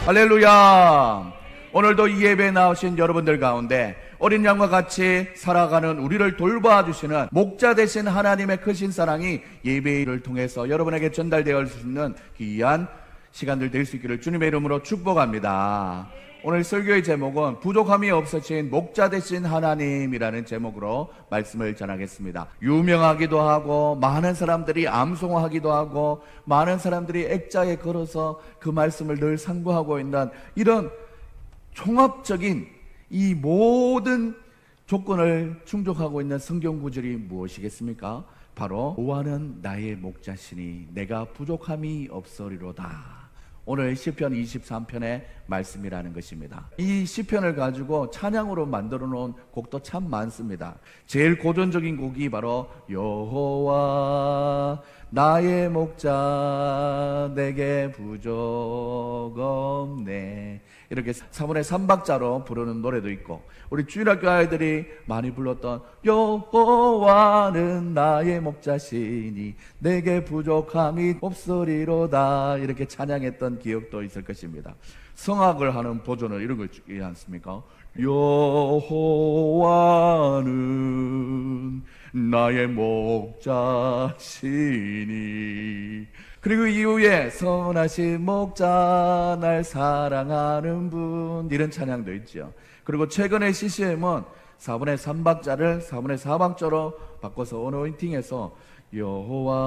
할렐루야. 오늘도 이 예배에 나오신 여러분들 가운데 어린 양과 같이 살아가는 우리를 돌봐주시는 목자 되신 하나님의 크신 사랑이 예배를 통해서 여러분에게 전달되어 수 있는 귀한 시간들 될 수 있기를 주님의 이름으로 축복합니다. 오늘 설교의 제목은 부족함이 없으신 목자 되신 하나님이라는 제목으로 말씀을 전하겠습니다. 유명하기도 하고 많은 사람들이 암송하기도 하고 많은 사람들이 액자에 걸어서 그 말씀을 늘 상고하고 있는 이런 종합적인 이 모든 조건을 충족하고 있는 성경 구절이 무엇이겠습니까? 바로 여호와는 나의 목자시니 내가 부족함이 없으리로다. 오늘 시편 23편의 말씀이라는 것입니다. 이 시편을 가지고 찬양으로 만들어 놓은 곡도 참 많습니다. 제일 고전적인 곡이 바로 여호와 나의 목자 내게 부족 없네, 이렇게 4분의 3박자로 부르는 노래도 있고, 우리 주일학교 아이들이 많이 불렀던 여호와는 나의 목자시니 내게 부족함이 없으리로다, 이렇게 찬양했던 기억도 있을 것입니다. 성악을 하는 버전을 이런 거 있지 않습니까? 여호와는 나의 목자시니, 그리고 이후에 선하신 목자 날 사랑하는 분, 이런 찬양도 있죠. 그리고 최근에 CCM은 4분의 3박자를 4분의 4박자로 바꿔서 어노인팅해서 여호와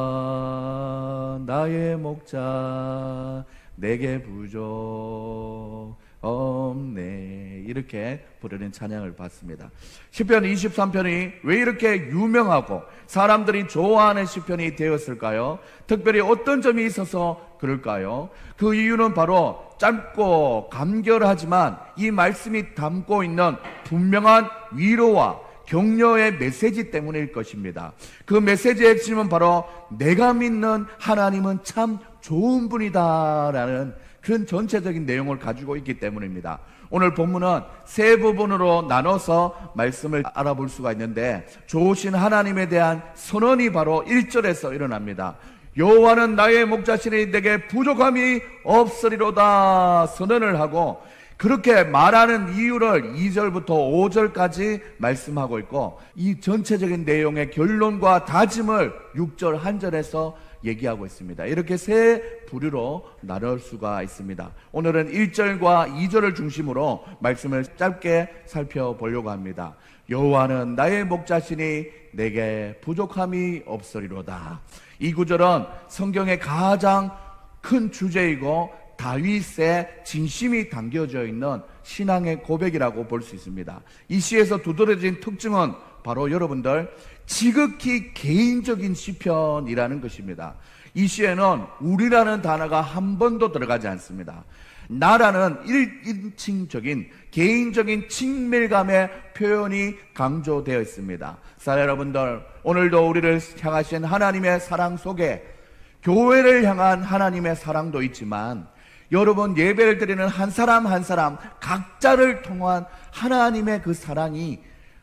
나의 목자 내게 부족 없네, 이렇게 부르는 찬양을 받습니다. 시편 23편이 왜 이렇게 유명하고 사람들이 좋아하는 시편이 되었을까요? 특별히 어떤 점이 있어서 그럴까요? 그 이유는 바로 짧고 간결하지만 이 말씀이 담고 있는 분명한 위로와 격려의 메시지 때문일 것입니다. 그 메시지의 핵심은 바로 내가 믿는 하나님은 참 좋은 분이다 라는 그런 전체적인 내용을 가지고 있기 때문입니다. 오늘 본문은 세 부분으로 나눠서 말씀을 알아볼 수가 있는데, 좋으신 하나님에 대한 선언이 바로 1절에서 일어납니다. 여호와는 나의 목자시니 내게 부족함이 없으리로다 선언을 하고, 그렇게 말하는 이유를 2절부터 5절까지 말씀하고 있고, 이 전체적인 내용의 결론과 다짐을 6절 한 절에서 얘기하고 있습니다. 이렇게 세 부류로 나눌 수가 있습니다. 오늘은 1절과 2절을 중심으로 말씀을 짧게 살펴보려고 합니다. 여호와는 나의 목자시니 내게 부족함이 없으리로다. 이 구절은 성경의 가장 큰 주제이고 다윗의 진심이 담겨져 있는 신앙의 고백이라고 볼 수 있습니다. 이 시에서 두드러진 특징은 바로 여러분들 지극히 개인적인 시편이라는 것입니다. 이 시에는 우리라는 단어가 한 번도 들어가지 않습니다. 나라는 1인칭적인 개인적인 친밀감의 표현이 강조되어 있습니다. 사랑 여러분들, 오늘도 우리를 향하신 하나님의 사랑 속에 교회를 향한 하나님의 사랑도 있지만, 여러분 예배를 드리는 한 사람 한 사람 각자를 통한 하나님의 그 사랑이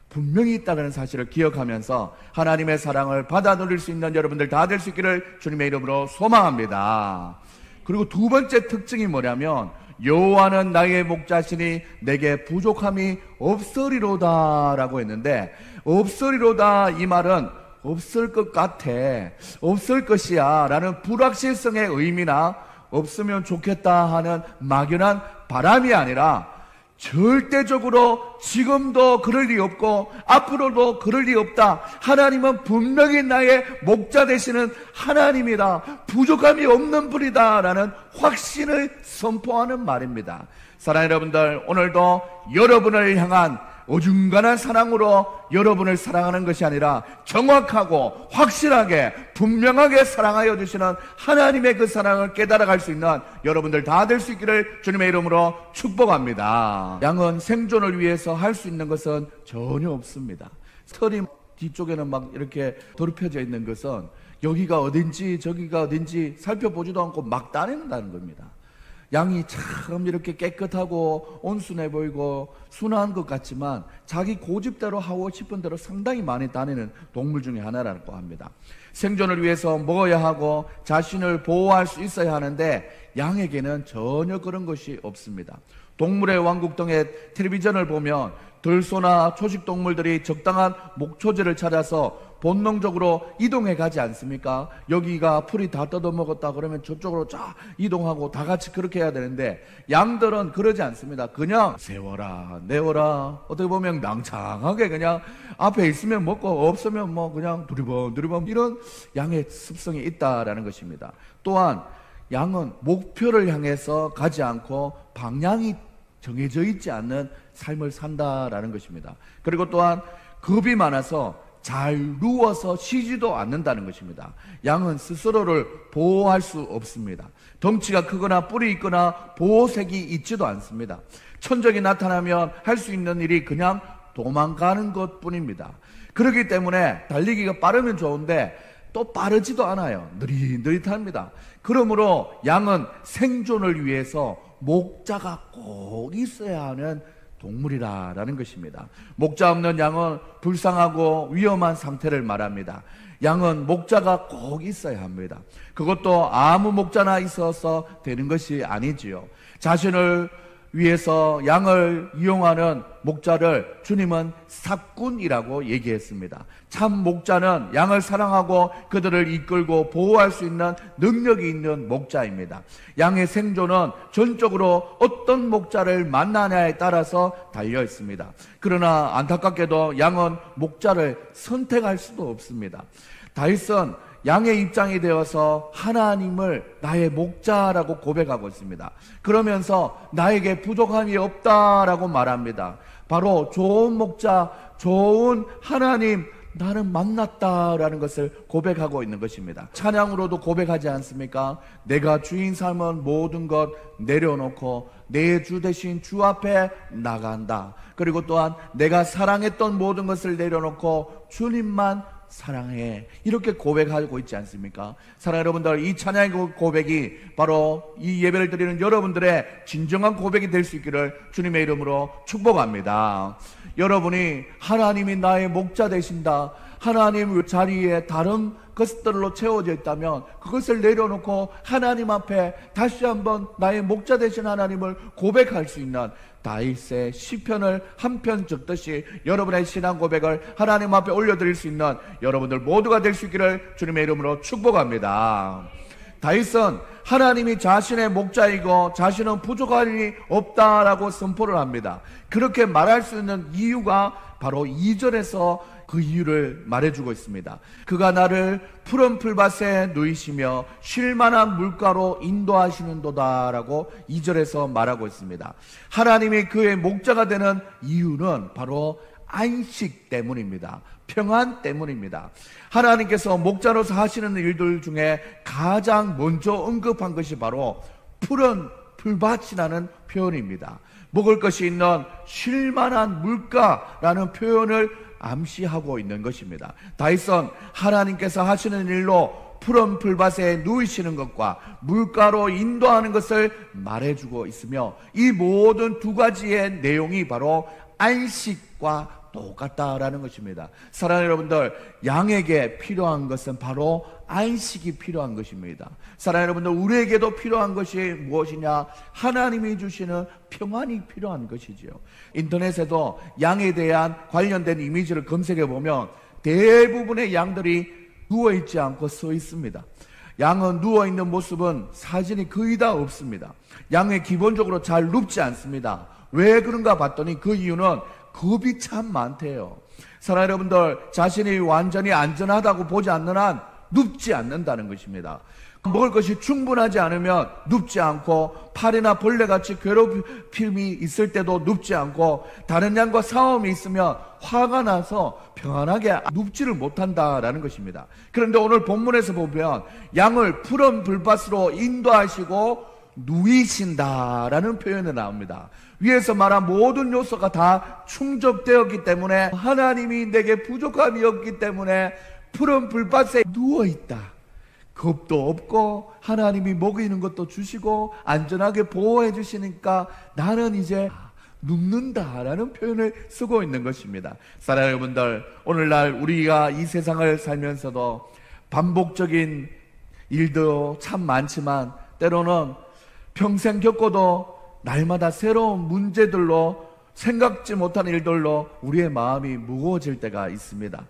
분명히 있다는 사실을 기억하면서 하나님의 사랑을 받아 누릴 수 있는 여러분들 다 될 수 있기를 주님의 이름으로 소망합니다. 그리고 두 번째 특징이 뭐냐면, 여호와는 나의 목자시니 내게 부족함이 없으리로다 라고 했는데, 없으리로다 이 말은 없을 것 같아, 없을 것이야 라는 불확실성의 의미나 없으면 좋겠다 하는 막연한 바람이 아니라, 절대적으로 지금도 그럴 리 없고 앞으로도 그럴 리 없다. 하나님은 분명히 나의 목자 되시는 하나님이다, 부족함이 없는 분이다 라는 확신을 선포하는 말입니다. 사랑하는 여러분들, 오늘도 여러분을 향한 어중간한 사랑으로 여러분을 사랑하는 것이 아니라 정확하고 확실하게 분명하게 사랑하여 주시는 하나님의 그 사랑을 깨달아갈 수 있는 여러분들 다 될 수 있기를 주님의 이름으로 축복합니다. 양은 생존을 위해서 할 수 있는 것은 전혀 없습니다. 털이 뒤쪽에는 막 이렇게 더럽혀져 있는 것은 여기가 어딘지 저기가 어딘지 살펴보지도 않고 막 따낸다는 겁니다. 양이 참 이렇게 깨끗하고 온순해 보이고 순한 것 같지만 자기 고집대로 하고 싶은 대로 상당히 많이 다니는 동물 중에 하나라고 합니다. 생존을 위해서 먹어야 하고 자신을 보호할 수 있어야 하는데 양에게는 전혀 그런 것이 없습니다. 동물의 왕국 등의 텔레비전을 보면 들소나 초식동물들이 적당한 목초지를 찾아서 본능적으로 이동해 가지 않습니까? 여기가 풀이 다 뜯어먹었다 그러면 저쪽으로 쫙 이동하고 다 같이 그렇게 해야 되는데 양들은 그러지 않습니다. 그냥 세워라 내워라, 어떻게 보면 낭창하게 그냥 앞에 있으면 먹고 없으면 뭐 그냥 두리번 이런 양의 습성이 있다라는 것입니다. 또한 양은 목표를 향해서 가지 않고 방향이 정해져 있지 않는 삶을 산다라는 것입니다. 그리고 또한 겁이 많아서 잘 누워서 쉬지도 않는다는 것입니다. 양은 스스로를 보호할 수 없습니다. 덩치가 크거나 뿔이 있거나 보호색이 있지도 않습니다. 천적이 나타나면 할 수 있는 일이 그냥 도망가는 것뿐입니다. 그렇기 때문에 달리기가 빠르면 좋은데 또 빠르지도 않아요. 느릿느릿합니다. 그러므로 양은 생존을 위해서 목자가 꼭 있어야 하는 동물이라는 것입니다. 목자 없는 양은 불쌍하고 위험한 상태를 말합니다. 양은 목자가 꼭 있어야 합니다. 그것도 아무 목자나 있어서 되는 것이 아니지요. 자신을 위해서 양을 이용하는 목자를 주님은 삭군이라고 얘기했습니다. 참 목자는 양을 사랑하고 그들을 이끌고 보호할 수 있는 능력이 있는 목자입니다. 양의 생존은 전적으로 어떤 목자를 만나냐에 따라서 달려 있습니다. 그러나 안타깝게도 양은 목자를 선택할 수도 없습니다. 다윗은 양의 입장이 되어서 하나님을 나의 목자라고 고백하고 있습니다. 그러면서 나에게 부족함이 없다라고 말합니다. 바로 좋은 목자, 좋은 하나님, 나는 만났다라는 것을 고백하고 있는 것입니다. 찬양으로도 고백하지 않습니까? 내가 주인 삼은 모든 것 내려놓고 내 주 대신 주 앞에 나간다. 그리고 또한 내가 사랑했던 모든 것을 내려놓고 주님만 사랑해, 이렇게 고백하고 있지 않습니까? 사랑하는 여러분들, 이 찬양의 고백이 바로 이 예배를 드리는 여러분들의 진정한 고백이 될 수 있기를 주님의 이름으로 축복합니다. 여러분이 하나님이 나의 목자 되신다, 하나님 자리에 다른 것들로 채워져 있다면 그것을 내려놓고 하나님 앞에 다시 한번 나의 목자 되신 하나님을 고백할 수 있는 다윗의 시편을 한 편 적듯이 여러분의 신앙 고백을 하나님 앞에 올려드릴 수 있는 여러분들 모두가 될 수 있기를 주님의 이름으로 축복합니다. 다윗은 하나님이 자신의 목자이고 자신은 부족함이 없다라고 선포를 합니다. 그렇게 말할 수 있는 이유가 바로 2절에서 그 이유를 말해주고 있습니다. 그가 나를 푸른 풀밭에 누이시며 쉴만한 물가로 인도하시는도다 라고 2절에서 말하고 있습니다. 하나님이 그의 목자가 되는 이유는 바로 안식 때문입니다. 평안 때문입니다. 하나님께서 목자로서 하시는 일들 중에 가장 먼저 언급한 것이 바로 푸른 풀밭이라는 표현입니다. 먹을 것이 있는 쉴만한 물가라는 표현을 암시하고 있는 것입니다. 다윗은 하나님께서 하시는 일로 푸른 풀밭에 누이시는 것과 물가로 인도하는 것을 말해주고 있으며 이 모든 두 가지의 내용이 바로 안식과 똑같다라는 것입니다. 사랑하는 여러분들, 양에게 필요한 것은 바로 안식이 필요한 것입니다. 사랑하는 여러분들, 우리에게도 필요한 것이 무엇이냐? 하나님이 주시는 평안이 필요한 것이지요. 인터넷에도 양에 대한 관련된 이미지를 검색해 보면 대부분의 양들이 누워있지 않고 서 있습니다. 양은 누워있는 모습은 사진이 거의 다 없습니다. 양은 기본적으로 잘 눕지 않습니다. 왜 그런가 봤더니 그 이유는 겁이 참 많대요. 사랑하는 여러분들, 자신이 완전히 안전하다고 보지 않는 한 눕지 않는다는 것입니다. 먹을 것이 충분하지 않으면 눕지 않고, 파리나 벌레같이 괴롭힘이 있을 때도 눕지 않고, 다른 양과 싸움이 있으면 화가 나서 평안하게 눕지를 못한다라는 것입니다. 그런데 오늘 본문에서 보면 양을 푸른 불밭으로 인도하시고 누이신다라는 표현이 나옵니다. 위에서 말한 모든 요소가 다 충족되었기 때문에 하나님이 내게 부족함이 없기 때문에 푸른 불밭에 누워있다. 겁도 없고 하나님이 먹이는 것도 주시고 안전하게 보호해 주시니까 나는 이제 눕는다라는 표현을 쓰고 있는 것입니다. 사랑하는 여러분들, 오늘날 우리가 이 세상을 살면서도 반복적인 일도 참 많지만 때로는 평생 겪어도 날마다 새로운 문제들로, 생각지 못한 일들로 우리의 마음이 무거워질 때가 있습니다.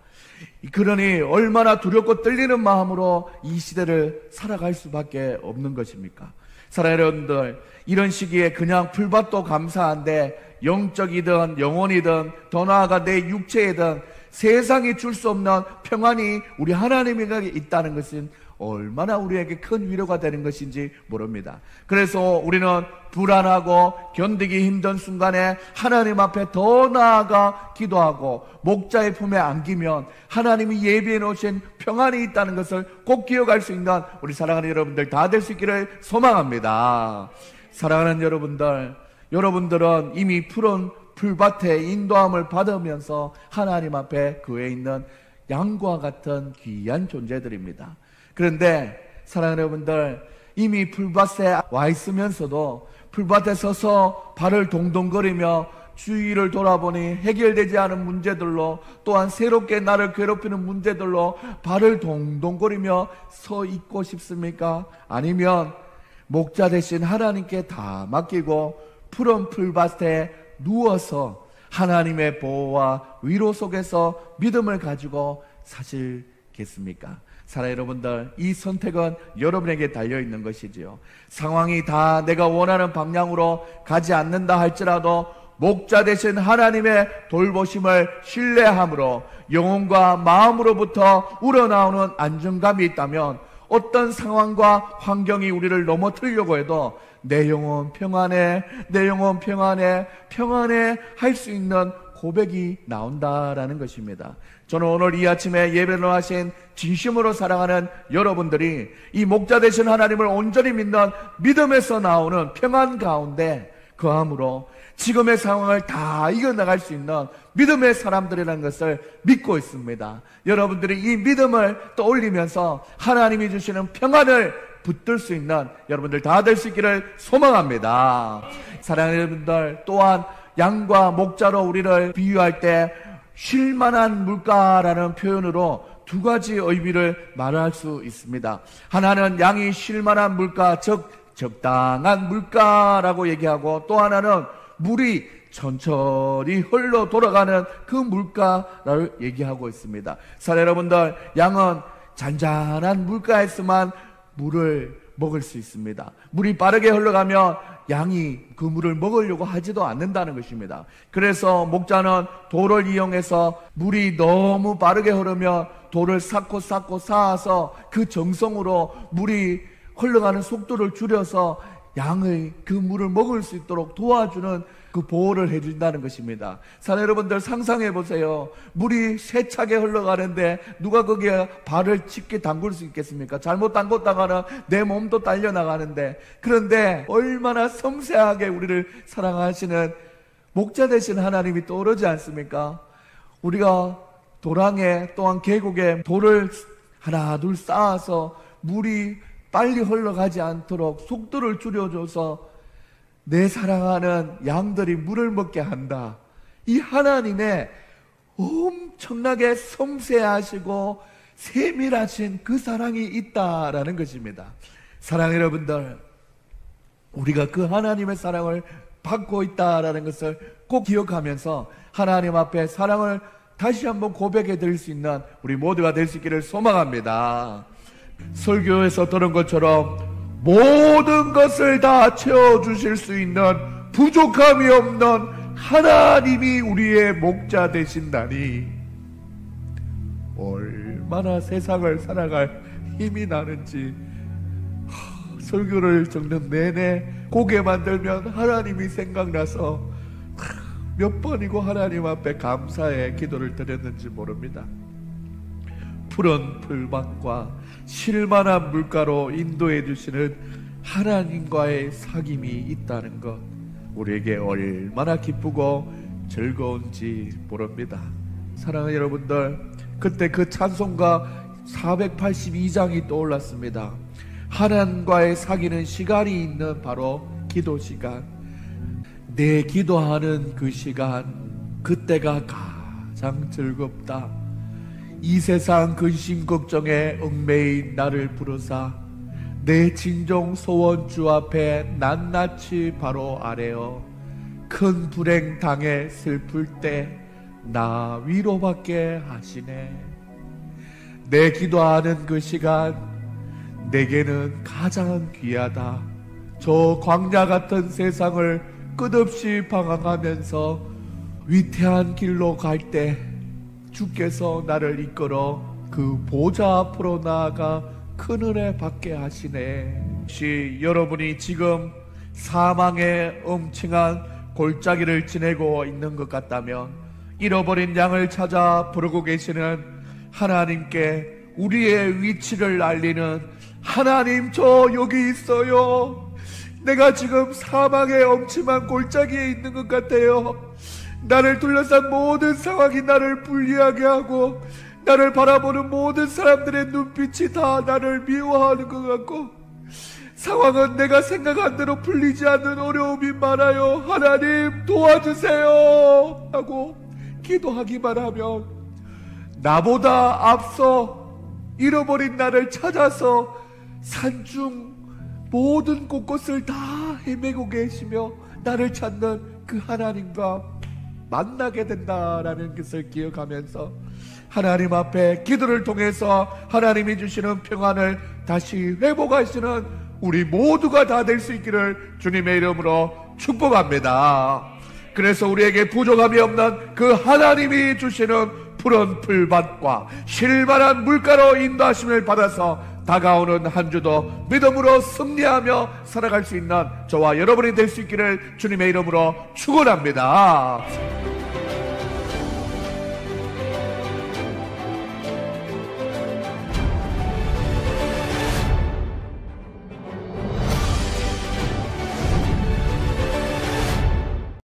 그러니 얼마나 두렵고 떨리는 마음으로 이 시대를 살아갈 수밖에 없는 것입니까? 사랑하는 여러분들, 이런 시기에 그냥 풀밭도 감사한데 영적이든 영혼이든 더 나아가 내 육체이든 세상이 줄 수 없는 평안이 우리 하나님에게 있다는 것은 얼마나 우리에게 큰 위로가 되는 것인지 모릅니다. 그래서 우리는 불안하고 견디기 힘든 순간에 하나님 앞에 더 나아가 기도하고 목자의 품에 안기면 하나님이 예비해 놓으신 평안이 있다는 것을 꼭 기억할 수 있는 우리 사랑하는 여러분들 다 될 수 있기를 소망합니다. 사랑하는 여러분들, 여러분들은 이미 푸른 풀밭에 인도함을 받으면서 하나님 앞에 그에 있는 양과 같은 귀한 존재들입니다. 그런데 사랑하는 여러분들, 이미 풀밭에 와 있으면서도 풀밭에 서서 발을 동동거리며 주위를 돌아보니 해결되지 않은 문제들로, 또한 새롭게 나를 괴롭히는 문제들로 발을 동동거리며 서 있고 싶습니까? 아니면 목자 대신 하나님께 다 맡기고 푸른 풀밭에 누워서 하나님의 보호와 위로 속에서 믿음을 가지고 사실겠습니까? 사랑하는 여러분들, 이 선택은 여러분에게 달려있는 것이지요. 상황이 다 내가 원하는 방향으로 가지 않는다 할지라도 목자 되신 하나님의 돌보심을 신뢰함으로 영혼과 마음으로부터 우러나오는 안정감이 있다면 어떤 상황과 환경이 우리를 넘어뜨리려고 해도 내 영혼 평안해, 내 영혼 평안해, 평안해 할 수 있는 고백이 나온다라는 것입니다. 저는 오늘 이 아침에 예배를 하신 진심으로 사랑하는 여러분들이 이 목자 되신 하나님을 온전히 믿는 믿음에서 나오는 평안 가운데 거함으로 지금의 상황을 다 이겨나갈 수 있는 믿음의 사람들이라는 것을 믿고 있습니다. 여러분들이 이 믿음을 떠올리면서 하나님이 주시는 평안을 붙들 수 있는 여러분들 다 될 수 있기를 소망합니다. 사랑하는 여러분들, 또한 양과 목자로 우리를 비유할 때 쉴만한 물가라는 표현으로 두 가지 의미를 말할 수 있습니다. 하나는 양이 쉴만한 물가, 즉 적당한 물가라고 얘기하고, 또 하나는 물이 천천히 흘러 돌아가는 그 물가를 얘기하고 있습니다. 사랑하는 여러분들, 양은 잔잔한 물가에서만 물을 먹을 수 있습니다. 물이 빠르게 흘러가면 양이 그 물을 먹으려고 하지도 않는다는 것입니다. 그래서 목자는 돌을 이용해서 물이 너무 빠르게 흐르면 돌을 쌓고 쌓아서 그 정성으로 물이 흘러가는 속도를 줄여서 양의 그 물을 먹을 수 있도록 도와주는 그 보호를 해준다는 것입니다. 사랑하는 여러분들, 상상해 보세요. 물이 세차게 흘러가는데 누가 거기에 발을 쉽게 담글 수 있겠습니까? 잘못 담궜다가는 내 몸도 딸려나가는데, 그런데 얼마나 섬세하게 우리를 사랑하시는 목자 되신 하나님이 떠오르지 않습니까? 우리가 도랑에, 또한 계곡에 돌을 하나 둘 쌓아서 물이 빨리 흘러가지 않도록 속도를 줄여줘서 내 사랑하는 양들이 물을 먹게 한다. 이 하나님의 엄청나게 섬세하시고 세밀하신 그 사랑이 있다라는 것입니다. 사랑하는 여러분들, 우리가 그 하나님의 사랑을 받고 있다라는 것을 꼭 기억하면서 하나님 앞에 사랑을 다시 한번 고백해 드릴 수 있는 우리 모두가 될 수 있기를 소망합니다. 설교에서 들은 것처럼 모든 것을 다 채워주실 수 있는 부족함이 없는 하나님이 우리의 목자 되신다니 얼마나 세상을 살아갈 힘이 나는지, 설교를 적는 내내 고개만 들면 하나님이 생각나서 몇 번이고 하나님 앞에 감사의 기도를 드렸는지 모릅니다. 푸른 풀밭과 쉴만한 물가로 인도해 주시는 하나님과의 사귐이 있다는 것, 우리에게 얼마나 기쁘고 즐거운지 모릅니다. 사랑하는 여러분들, 그때 그 찬송가 482장이 떠올랐습니다. 하나님과의 사귀는 시간이 있는 바로 기도 시간. 내 기도하는 그 시간, 그때가 가장 즐겁다. 이 세상 근심 걱정에 얽매인 나를 부르사 내 진정 소원 주 앞에 낱낱이 바로 아뢰어 큰 불행 당해 슬플 때 나 위로받게 하시네. 내 기도하는 그 시간 내게는 가장 귀하다. 저 광야 같은 세상을 끝없이 방황하면서 위태한 길로 갈 때 주께서 나를 이끌어 그 보좌 앞으로 나아가 큰 은혜 받게 하시네. 혹시 여러분이 지금 사망의 엄청난 골짜기를 지내고 있는 것 같다면 잃어버린 양을 찾아 부르고 계시는 하나님께 우리의 위치를 알리는 하나님, 저 여기 있어요. 내가 지금 사망의 엄침한 골짜기에 있는 것 같아요. 나를 둘러싼 모든 상황이 나를 불리하게 하고 나를 바라보는 모든 사람들의 눈빛이 다 나를 미워하는 것 같고 상황은 내가 생각한 대로 풀리지 않는 어려움이 많아요. 하나님 도와주세요 하고 기도하기만 하면 나보다 앞서 잃어버린 나를 찾아서 산중 모든 곳곳을 다 헤매고 계시며 나를 찾는 그 하나님과 만나게 된다라는 것을 기억하면서 하나님 앞에 기도를 통해서 하나님이 주시는 평안을 다시 회복하시는 우리 모두가 다 될 수 있기를 주님의 이름으로 축복합니다. 그래서 우리에게 부족함이 없는 그 하나님이 주시는 푸른 풀밭과 쉴만한 물가로 인도하심을 받아서 다가오는 한 주도 믿음으로 승리하며 살아갈 수 있는 저와 여러분이 될 수 있기를 주님의 이름으로 축원합니다.